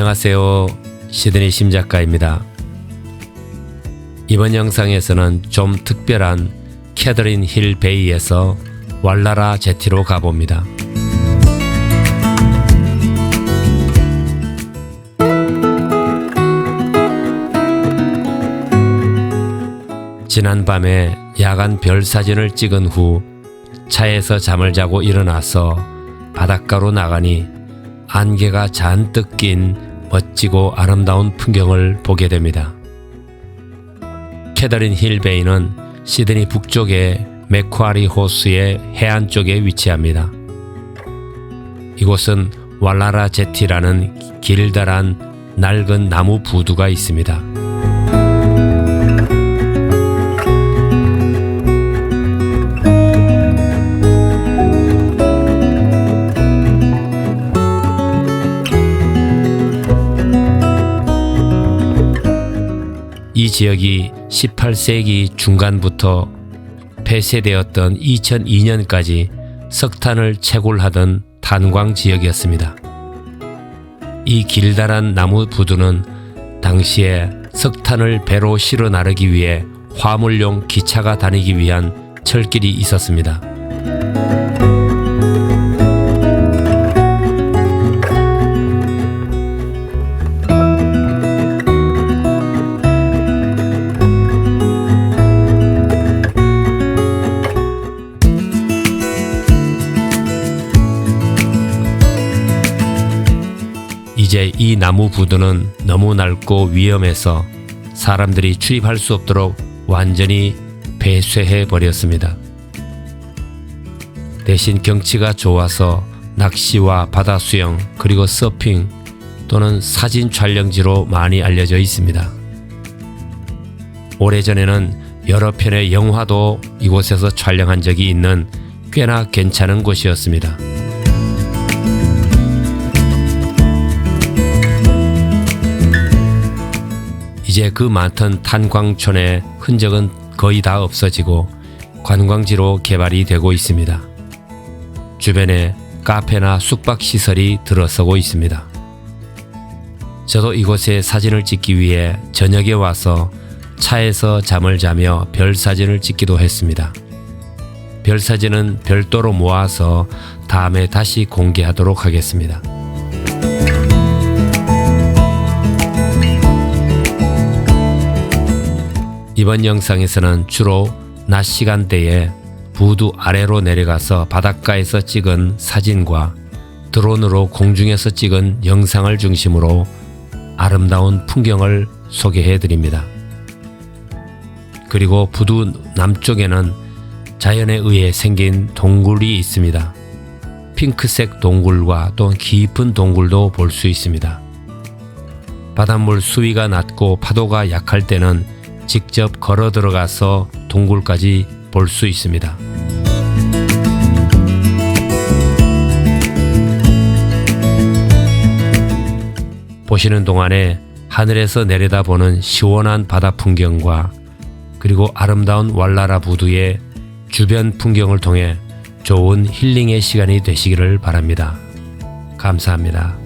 안녕하세요. 시드니 심작가입니다. 이번 영상에서는 좀 특별한 캐더린 힐 베이에서 왈라라 제티로 가봅니다. 지난밤에 야간 별 사진을 찍은 후 차에서 잠을 자고 일어나서 바닷가로 나가니 안개가 잔뜩 낀 멋지고 아름다운 풍경을 보게 됩니다. 캐더린 힐 베이는 시드니 북쪽의 맥쿼리 호수의 해안 쪽에 위치합니다. 이곳은 왈라라 제티라는 길다란 낡은 나무 부두가 있습니다. 이 지역이 18세기 중간부터 폐쇄되었던 2002년까지 석탄을 채굴하던 탄광 지역이었습니다. 이 길다란 나무 부두는 당시에 석탄을 배로 실어 나르기 위해 화물용 기차가 다니기 위한 철길이 있었습니다. 이제 이 나무 부두는 너무 낡고 위험해서 사람들이 출입할 수 없도록 완전히 폐쇄해 버렸습니다. 대신 경치가 좋아서 낚시와 바다 수영 그리고 서핑 또는 사진 촬영지로 많이 알려져 있습니다. 오래전에는 여러 편의 영화도 이곳에서 촬영한 적이 있는 꽤나 괜찮은 곳이었습니다. 이제 그 많던 탄광촌의 흔적은 거의 다 없어지고 관광지로 개발이 되고 있습니다. 주변에 카페나 숙박시설이 들어서고 있습니다. 저도 이곳에 사진을 찍기 위해 저녁에 와서 차에서 잠을 자며 별 사진을 찍기도 했습니다. 별 사진은 별도로 모아서 다음에 다시 공개하도록 하겠습니다. 이번 영상에서는 주로 낮 시간대에 부두 아래로 내려가서 바닷가에서 찍은 사진과 드론으로 공중에서 찍은 영상을 중심으로 아름다운 풍경을 소개해 드립니다. 그리고 부두 남쪽에는 자연에 의해 생긴 동굴이 있습니다. 핑크색 동굴과 또 깊은 동굴도 볼 수 있습니다. 바닷물 수위가 낮고 파도가 약할 때는 직접 걸어 들어가서 동굴까지 볼 수 있습니다. 보시는 동안에 하늘에서 내려다보는 시원한 바다 풍경과 그리고 아름다운 왈라라 부두의 주변 풍경을 통해 좋은 힐링의 시간이 되시기를 바랍니다. 감사합니다.